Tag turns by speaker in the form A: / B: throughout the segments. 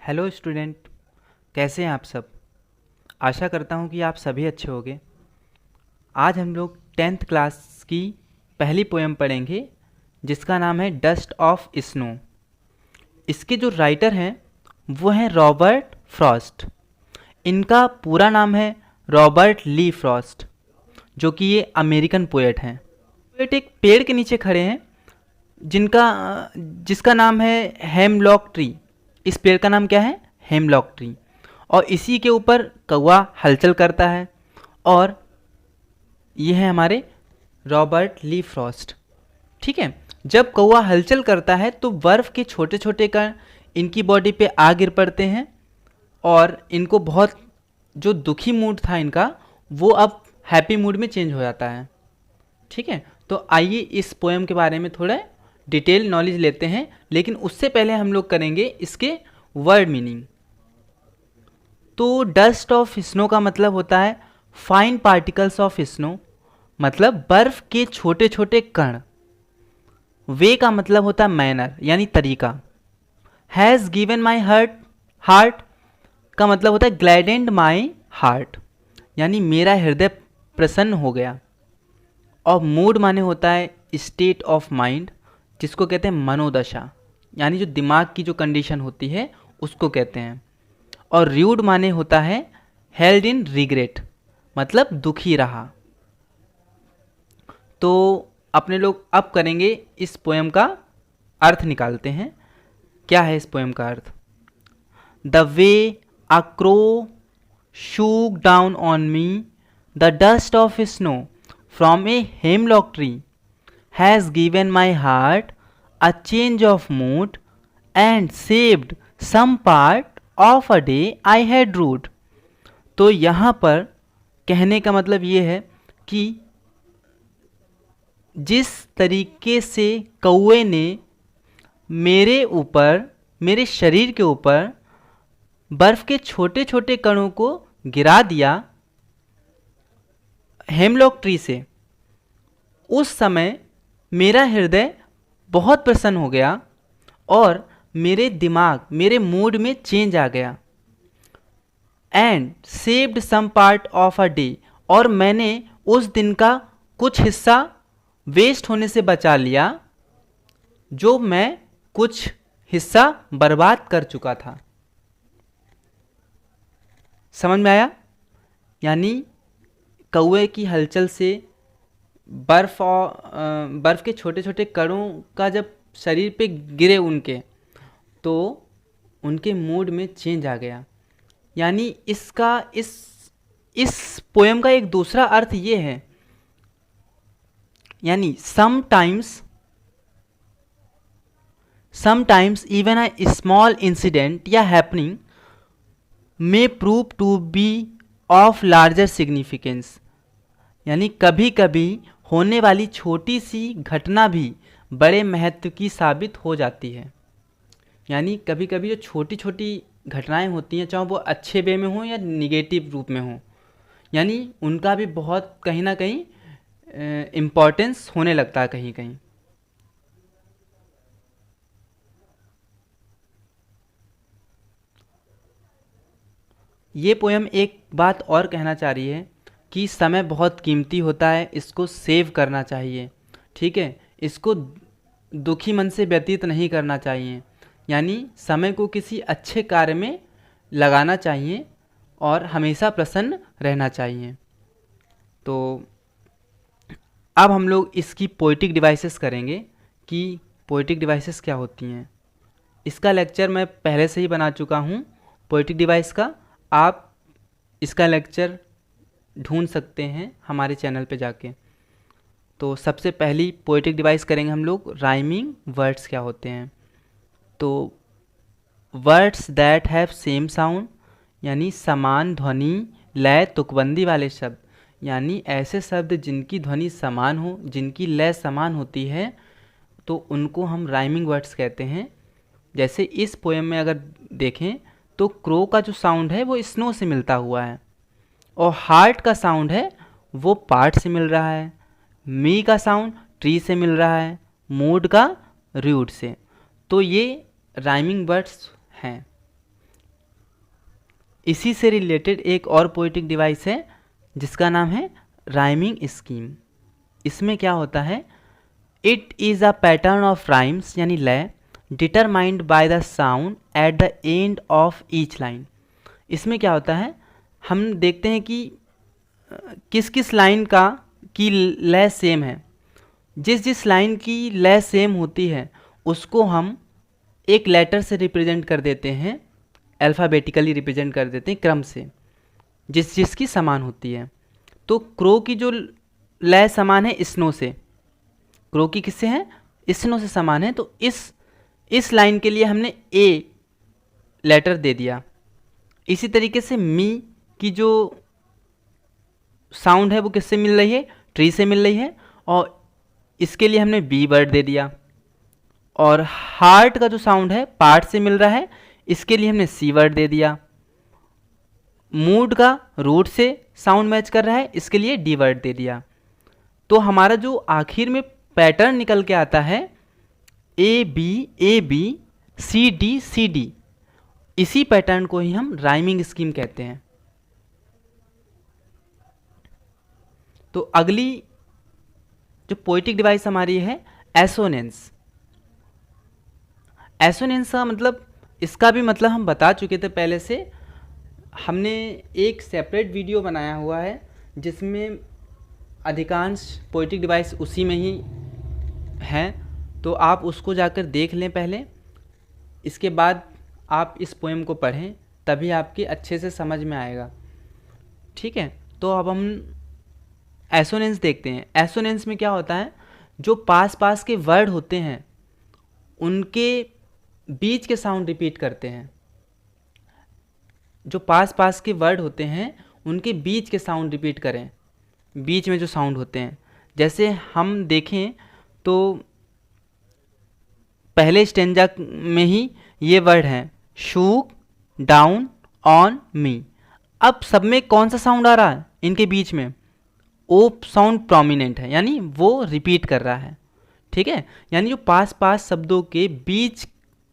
A: Hello student, कैसे हैं आप सब। आशा करता हूं कि आप सभी अच्छे होंगे। आज हम लोग 10th क्लास की पहली पोएम पढ़ेंगे जिसका नाम है डस्ट ऑफ स्नो। इसके जो राइटर हैं वो हैं रॉबर्ट फ्रॉस्ट। इनका पूरा नाम है रॉबर्ट ली फ्रॉस्ट, जो कि ये अमेरिकन पोएट हैं। पोएट एक पेड़ के नीचे खड़े हैं जिसका नाम है हेमलॉक ट्री। इस पेड़ का नाम क्या है? Hemlock tree. और इसी के ऊपर कौवा हलचल करता है। और ये है हमारे रॉबर्ट ली फ्रॉस्ट। ठीक है, जब कौवा हलचल करता है तो बर्फ़ के छोटे छोटे कण इनकी बॉडी पे आ गिर पड़ते हैं और इनको बहुत, जो दुखी मूड था इनका, वो अब हैप्पी मूड में चेंज हो जाता है। ठीक है, तो आइए इस पोएम के बारे में थोड़ा डिटेल नॉलेज लेते हैं, लेकिन उससे पहले हम लोग करेंगे इसके वर्ड मीनिंग। तो डस्ट ऑफ स्नो का मतलब होता है फाइन पार्टिकल्स ऑफ स्नो, मतलब बर्फ के छोटे छोटे कण। वे का मतलब होता है मैनर, यानी तरीका। हैज़ गिवन माई हार्ट का मतलब होता है ग्लैडेंड माई हार्ट, यानी मेरा हृदय प्रसन्न हो गया। और मूड माने होता है स्टेट ऑफ माइंड, जिसको कहते हैं मनोदशा, यानी जो दिमाग की जो कंडीशन होती है उसको कहते हैं। और र्यूड माने होता है हेल्ड इन रिग्रेट, मतलब दुखी रहा। तो अपने लोग अब करेंगे इस पोएम का अर्थ निकालते हैं। क्या है इस पोएम का अर्थ? The way a crow shook down on me the dust of snow from a hemlock tree has given my heart a change of mood and saved some part of a day I had rued। तो यहाँ पर कहने का मतलब ये है कि जिस तरीके से कौवे ने मेरे ऊपर, मेरे शरीर के ऊपर बर्फ़ के छोटे छोटे कणों को गिरा दिया हेमलॉक ट्री से, उस समय मेरा हृदय बहुत प्रसन्न हो गया और मेरे दिमाग, मेरे मूड में चेंज आ गया। And saved some part of a day, और मैंने उस दिन का कुछ हिस्सा वेस्ट होने से बचा लिया, जो मैं कुछ हिस्सा बर्बाद कर चुका था। समझ में आया? यानी कौवे की हलचल से बर्फ़ के छोटे छोटे कणों का जब शरीर पे गिरे उनके, तो उनके मूड में चेंज आ गया। यानी इसका इस पोएम का एक दूसरा अर्थ ये है, यानी sometimes even a small incident या happening may prove to be of larger significance, यानी कभी कभी होने वाली छोटी सी घटना भी बड़े महत्व की साबित हो जाती है। यानी कभी कभी जो छोटी छोटी घटनाएं होती हैं, चाहे वो अच्छे वे में हो या निगेटिव रूप में हो, यानी उनका भी बहुत कहीं ना कहीं इम्पोर्टेंस होने लगता है कहीं कहीं। ये पोएम एक बात और कहना चाह रही है कि समय बहुत कीमती होता है, इसको सेव करना चाहिए। ठीक है, इसको दुखी मन से व्यतीत नहीं करना चाहिए, यानी समय को किसी अच्छे कार्य में लगाना चाहिए और हमेशा प्रसन्न रहना चाहिए। तो अब हम लोग इसकी पोएटिक डिवाइसेस करेंगे कि पोएटिक डिवाइसेस क्या होती हैं। इसका लेक्चर मैं पहले से ही बना चुका हूँ पोएटिक डिवाइस का। आप इसका लेक्चर ढूंढ सकते हैं हमारे चैनल पे जाके। तो सबसे पहली पोएटिक डिवाइस करेंगे हम लोग राइमिंग वर्ड्स क्या होते हैं। तो words that have same sound, यानी समान ध्वनि, लय, तुकबंदी वाले शब्द, यानी ऐसे शब्द जिनकी ध्वनि समान हो, जिनकी लय समान होती है, तो उनको हम राइमिंग वर्ड्स कहते हैं। जैसे इस पोएम में अगर देखें तो क्रो का जो साउंड है वो स्नो से मिलता हुआ है, और हार्ट का साउंड है वो पार्ट से मिल रहा है, मी का साउंड ट्री से मिल रहा है, मूड का रूट से। तो ये राइमिंग वर्ड्स हैं। इसी से रिलेटेड एक और पोइटिक डिवाइस है जिसका नाम है राइमिंग स्कीम। इसमें क्या होता है, it is a pattern of rhymes यानी लय determined by the sound at the end of each line. इसमें क्या होता है, हम देखते हैं कि किस किस लाइन की लय सेम है। जिस जिस लाइन की लय सेम होती है उसको हम एक लेटर से रिप्रेजेंट कर देते हैं, अल्फ़ाबेटिकली रिप्रेजेंट कर देते हैं क्रम से, जिस जिसकी समान होती है। तो क्रो की जो लय समान है स्नो से, क्रो की किससे है, स्नो से समान है, तो इस लाइन के लिए हमने ए लेटर दे दिया। इसी तरीके से मी की जो साउंड है वो किससे मिल रही है, ट्री से मिल रही है, और इसके लिए हमने बी वर्ड दे दिया। और हार्ट का जो साउंड है पार्ट से मिल रहा है, इसके लिए हमने सी वर्ड दे दिया। मूड का रूट से साउंड मैच कर रहा है, इसके लिए डी वर्ड दे दिया। तो हमारा जो आखिर में पैटर्न निकल के आता है ए बी सी डी, इसी पैटर्न को ही हम राइमिंग स्कीम कहते हैं। तो अगली जो पोइटिक डिवाइस हमारी है एसोनेंस। एसोनेंस का मतलब, इसका भी मतलब हम बता चुके थे पहले से, हमने एक सेपरेट वीडियो बनाया हुआ है जिसमें अधिकांश पोइटिक डिवाइस उसी में ही हैं, तो आप उसको जाकर देख लें पहले, इसके बाद आप इस पोएम को पढ़ें, तभी आपके अच्छे से समझ में आएगा। ठीक है, तो अब हम एसोनेंस देखते हैं। एसोनेंस में क्या होता है, जो पास पास के वर्ड होते हैं उनके बीच के साउंड रिपीट करते हैं। जो पास पास के वर्ड होते हैं उनके बीच के साउंड रिपीट करें, बीच में जो साउंड होते हैं। जैसे हम देखें तो पहले स्टेंजा में ही ये वर्ड हैं, शूक डाउन ऑन मी। अब सब में कौन सा साउंड आ रहा है इनके बीच में, ओ साउंड प्रोमिनेंट है, यानी वो रिपीट कर रहा है। ठीक है, यानी जो पास पास शब्दों के बीच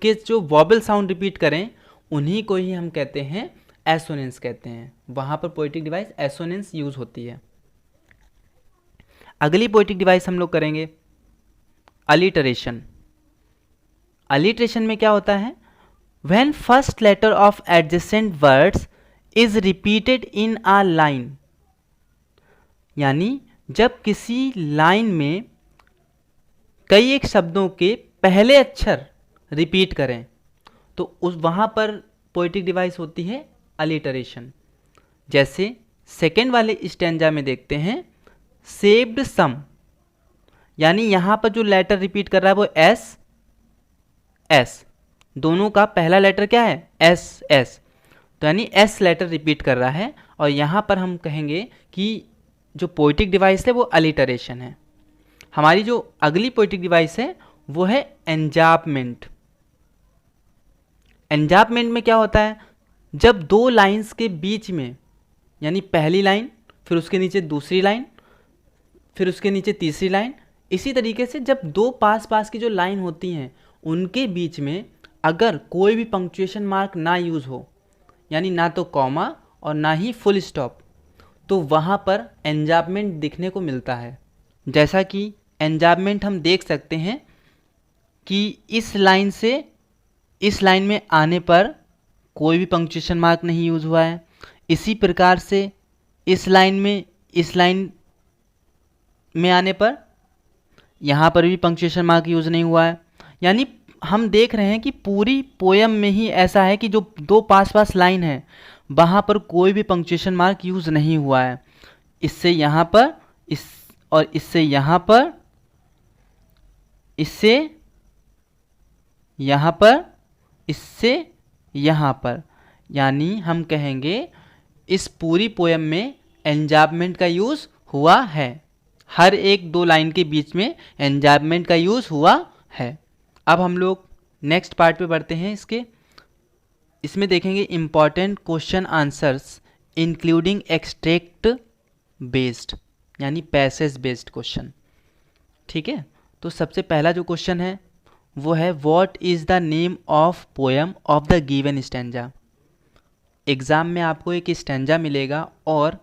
A: के जो वॉबल साउंड रिपीट करें उन्हीं को ही हम कहते हैं एसोनेंस कहते हैं। वहाँ पर पोइटिक डिवाइस एसोनेंस यूज होती है। अगली पोइटिक डिवाइस हम लोग करेंगे अलिटरेशन। अलिटरेशन में क्या होता है, when first letter of adjacent words is repeated in a line, यानी जब किसी लाइन में कई एक शब्दों के पहले अक्षर रिपीट करें तो उस वहाँ पर पोइटिक डिवाइस होती है अलिटरेशन। जैसे सेकेंड वाले स्टैंजा में देखते हैं, सेव्ड सम, यानी यहाँ पर जो लेटर रिपीट कर रहा है वो एस, दोनों का पहला लेटर क्या है, एस, तो यानी एस लेटर रिपीट कर रहा है, और यहाँ पर हम कहेंगे कि जो पोइटिक डिवाइस है वो अलिटरेशन है। हमारी जो अगली पोइटिक डिवाइस है वो है एंजापमेंट। एंजापमेंट में क्या होता है, जब दो लाइंस के बीच में, यानी पहली लाइन फिर उसके नीचे दूसरी लाइन फिर उसके नीचे तीसरी लाइन, इसी तरीके से जब दो पास पास की जो लाइन होती हैं उनके बीच में अगर कोई भी पंक्चुएशन मार्क ना यूज़ हो, यानी ना तो कॉमा और ना ही फुल स्टॉप, तो वहाँ पर एंजापमेंट दिखने को मिलता है। जैसा कि एंजापमेंट हम देख सकते हैं कि इस लाइन से इस लाइन में आने पर कोई भी पंक्चुएशन मार्क नहीं यूज़ हुआ है, इसी प्रकार से इस लाइन में आने पर यहाँ पर भी पंक्चुएशन मार्क यूज़ नहीं हुआ है। यानी हम देख रहे हैं कि पूरी पोयम में ही ऐसा है कि जो दो पास पास लाइन है वहाँ पर कोई भी पंक्चुएशन मार्क यूज़ नहीं हुआ है। इससे यहाँ पर और इससे यहाँ पर, इससे यहाँ पर, इससे यहाँ पर, यानी हम कहेंगे इस पूरी पोयम में एंजापमेंट का यूज़ हुआ है। हर एक दो लाइन के बीच में एंजापमेंट का यूज़ हुआ है। अब हम लोग नेक्स्ट पार्ट पे बढ़ते हैं। इसमें देखेंगे important question answers including extract based, यानी पैसेज बेस्ड क्वेश्चन। ठीक है, तो सबसे पहला जो क्वेश्चन है वो है, what is the name of poem of the given stanza. Exam में आपको एक स्टैंजा मिलेगा और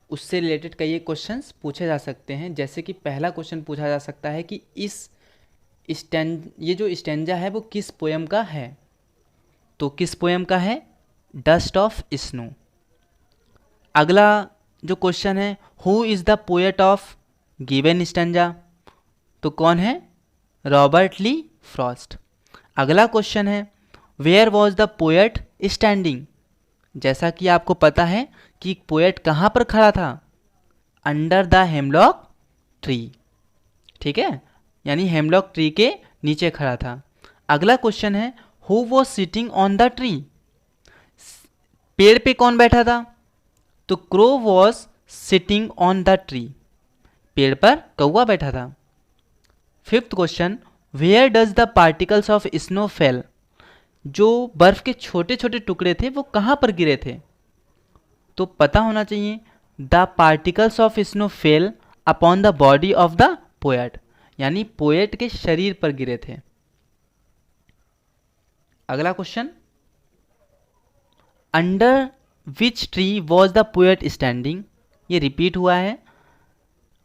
A: उससे रिलेटेड कई क्वेश्चंस पूछे जा सकते हैं। जैसे कि पहला क्वेश्चन पूछा जा सकता है कि ये जो स्टैंजा है वो किस पोयम का है। तो किस पोयम का है? Dust of snow. अगला जो क्वेश्चन है, who is the poet of given stanza? तो कौन है? Robert Lee Frost. अगला क्वेश्चन है, where was the poet standing? जैसा कि आपको पता है कि पोएट कहाँ पर खड़ा था? Under the hemlock tree. ठीक है, यानी हेमलॉक ट्री के नीचे खड़ा था। अगला क्वेश्चन है, who was sitting on the tree? पेड़ पे कौन बैठा था? तो crow was sitting on the tree. पेड़ पर कौवा बैठा था। Fifth question, where does the particles of snow fell? जो बर्फ के छोटे छोटे टुकड़े थे वो कहाँ पर गिरे थे? तो पता होना चाहिए, the particles of snow fail upon the body of the poet, यानी पोएट के शरीर पर गिरे थे। अगला question, under which tree was the poet standing? ये रिपीट हुआ है,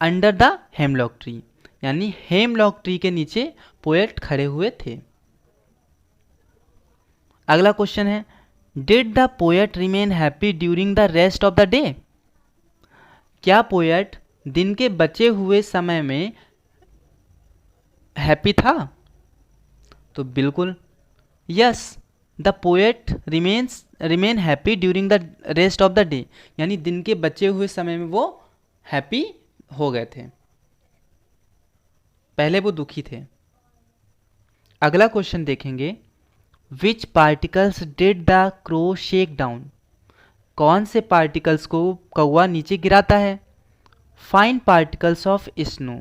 A: अंडर द हेमलॉक ट्री, यानी हेमलॉक ट्री के नीचे पोएट खड़े हुए थे। अगला क्वेश्चन है, did the poet remain happy during the rest of the day? क्या पोएट दिन के बचे हुए समय में हैप्पी था? तो बिल्कुल, yes, the poet remain happy during the rest of the day, यानी दिन के बचे हुए समय में वो हैप्पी हो गए थे, पहले वो दुखी थे। अगला क्वेश्चन देखेंगे, which particles did the crow shake down? कौन से पार्टिकल्स को कौवा नीचे गिराता है? Fine particles of snow.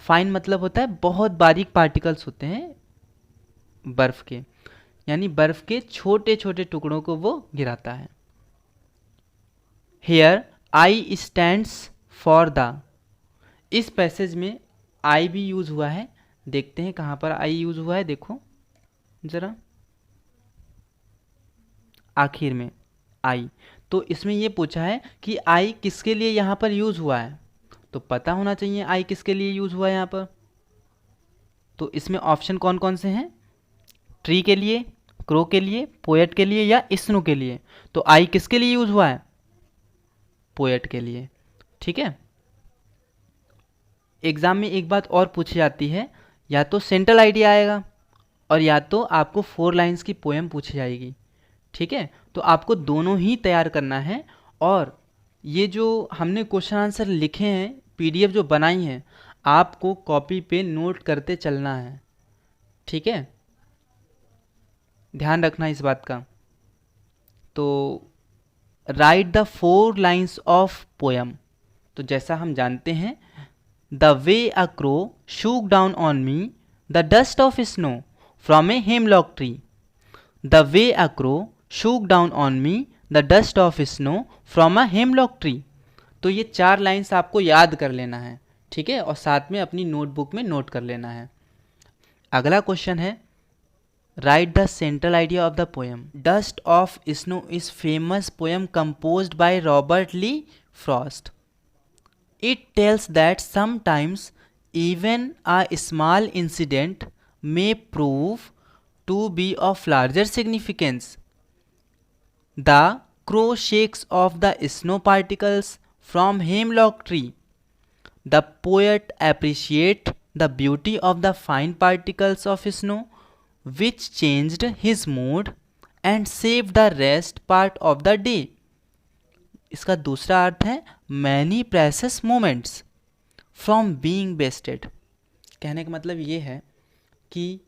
A: Fine मतलब होता है बहुत बारीक पार्टिकल्स होते हैं बर्फ के, यानी बर्फ के छोटे छोटे टुकड़ों को वो गिराता है। Here I stands for the, इस पैसेज में आई भी यूज हुआ है। देखते हैं कहाँ पर आई यूज हुआ है, देखो जरा, आखिर में आई। तो इसमें ये पूछा है कि आई किसके लिए यहाँ पर यूज हुआ है, तो पता होना चाहिए आई किसके लिए यूज हुआ है यहाँ पर। तो इसमें ऑप्शन कौन कौन से हैं? ट्री के लिए, क्रो के लिए, पोएट के लिए या स्नो के लिए? तो आई किसके लिए यूज हुआ है? पोएट के लिए। ठीक है, एग्जाम में एक बात और पूछी जाती है, या तो सेंट्रल आइडिया आएगा और या तो आपको 4 लाइंस की पोएम पूछी जाएगी। ठीक है, तो आपको दोनों ही तैयार करना है। और ये जो हमने क्वेश्चन आंसर लिखे हैं, पीडीएफ जो बनाई है, आपको कॉपी पे नोट करते चलना है। ठीक है, ध्यान रखना इस बात का। तो right the 4 lines of poem. तो जैसा हम जानते हैं, the way a crow shook down on me the dust of snow from a hemlock tree. The way a crow shook down on me the dust of snow from a hemlock tree. तो ये 4 lines आपको याद कर लेना है। ठीक है, और साथ में अपनी नोटबुक में नोट कर लेना है। अगला क्वेश्चन है, write the central idea of the poem. Dust of snow is famous poem composed by Robert Lee Frost. It tells that sometimes even a small incident may prove to be of larger significance. The crow shakes off the snow particles from hemlock tree. The poet appreciates the beauty of the fine particles of snow, which changed his mood and saved the rest part of the day. इसका दूसरा अर्थ है, many precious moments from being wasted. कहने का मतलब ये है कि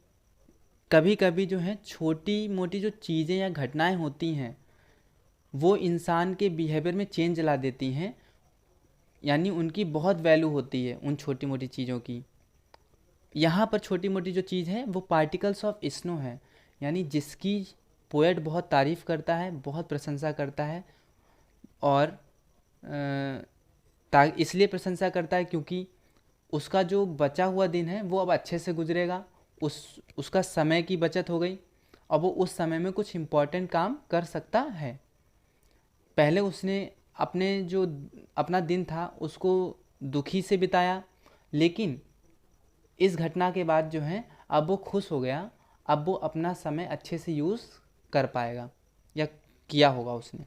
A: कभी कभी जो है छोटी मोटी जो चीज़ें या घटनाएं होती हैं वो इंसान के बिहेवियर में चेंज ला देती हैं, यानी उनकी बहुत वैल्यू होती है उन छोटी मोटी चीज़ों की। यहाँ पर छोटी मोटी जो चीज़ है वो पार्टिकल्स ऑफ स्नो है, यानी जिसकी पोएट बहुत तारीफ़ करता है, बहुत प्रशंसा करता है। और इसलिए प्रशंसा करता है क्योंकि उसका जो बचा हुआ दिन है वो अब अच्छे से गुजरेगा, उसका समय की बचत हो गई। और वो उस समय में कुछ इम्पोर्टेंट काम कर सकता है। पहले उसने अपना दिन था उसको दुखी से बिताया, लेकिन इस घटना के बाद जो है अब वो खुश हो गया, अब वो अपना समय अच्छे से यूज़ कर पाएगा या किया होगा उसने।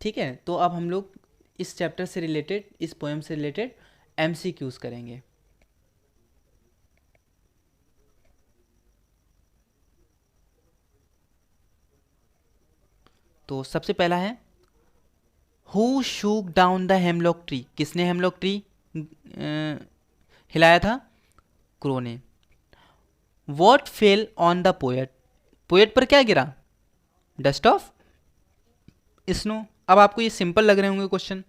A: ठीक है, तो अब हम लोग इस चैप्टर से रिलेटेड, इस पोएम से रिलेटेड MCQs करेंगे। तो सबसे पहला है who shook down the hemlock tree. किसने हेमलॉक ट्री हिलाया था? क्रो ने। What fell on the poet. Poet पर क्या गिरा? Dust of snow. अब आपको ये सिंपल लग रहे होंगे question.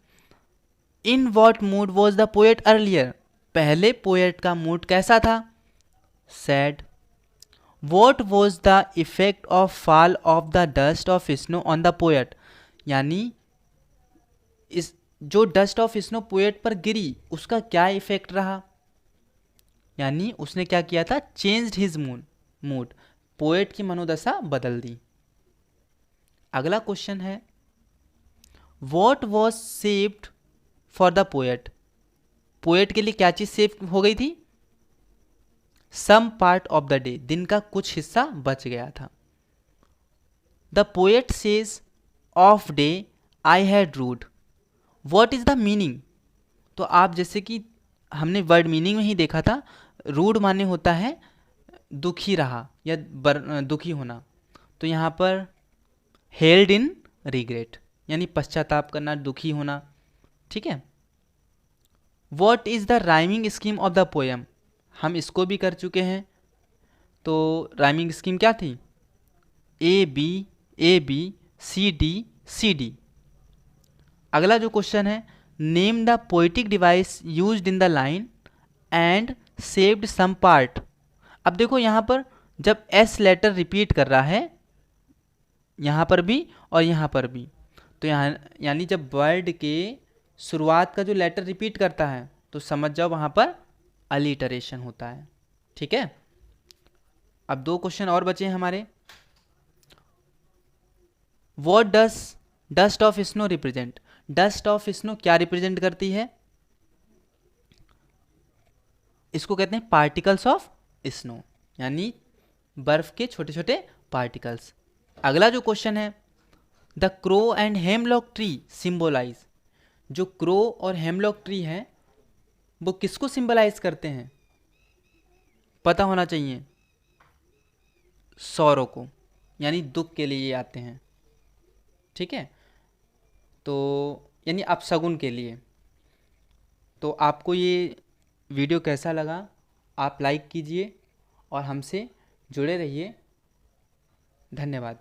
A: In what mood was the poet earlier. पहले पोएट का मूड कैसा था? Sad. What was the effect of fall of the dust of snow on the poet. यानी इस जो डस्ट ऑफ स्नो पोएट पर गिरी उसका क्या इफेक्ट रहा? यानी उसने क्या किया था? Changed his mood. पोएट की मनोदशा बदल दी। अगला क्वेश्चन है what was saved for the poet. Poet के लिए क्या चीज सेव हो गई थी? Some part of the day. दिन का कुछ हिस्सा बच गया था। The poet says of day I had rued. What is the meaning? तो आप जैसे कि हमने वर्ड मीनिंग में ही देखा था, रूड माने होता है दुखी रहा या दुखी होना। तो यहाँ पर हेल्ड इन रिग्रेट यानी पश्चाताप करना, दुखी होना। ठीक है। What is the rhyming scheme of the poem. हम इसको भी कर चुके हैं। तो राइमिंग स्कीम क्या थी? A B C D C D. अगला जो क्वेश्चन है name the poetic device used in the line and saved some part. अब देखो यहाँ पर जब एस लेटर रिपीट कर रहा है, यहाँ पर भी और यहाँ पर भी, तो यहाँ यानी जब वर्ड के शुरुआत का जो लेटर रिपीट करता है तो समझ जाओ वहाँ पर अलिटरेशन होता है। ठीक है। अब 2 क्वेश्चन और बचे हैं हमारे। What does dust of snow represent. Dust of snow क्या रिप्रेजेंट करती है? इसको कहते हैं पार्टिकल्स ऑफ स्नो, यानी बर्फ के छोटे छोटे पार्टिकल्स। अगला जो क्वेश्चन है the crow and hemlock tree symbolize. जो क्रो और हेमलॉक ट्री है वो किसको सिंबलाइज करते हैं? पता होना चाहिए। सौरों को, यानी दुख के लिए आते हैं। ठीक है। तो यानी अपशगुन के लिए। तो आपको ये वीडियो कैसा लगा? आप लाइक कीजिए और हमसे जुड़े रहिए। धन्यवाद।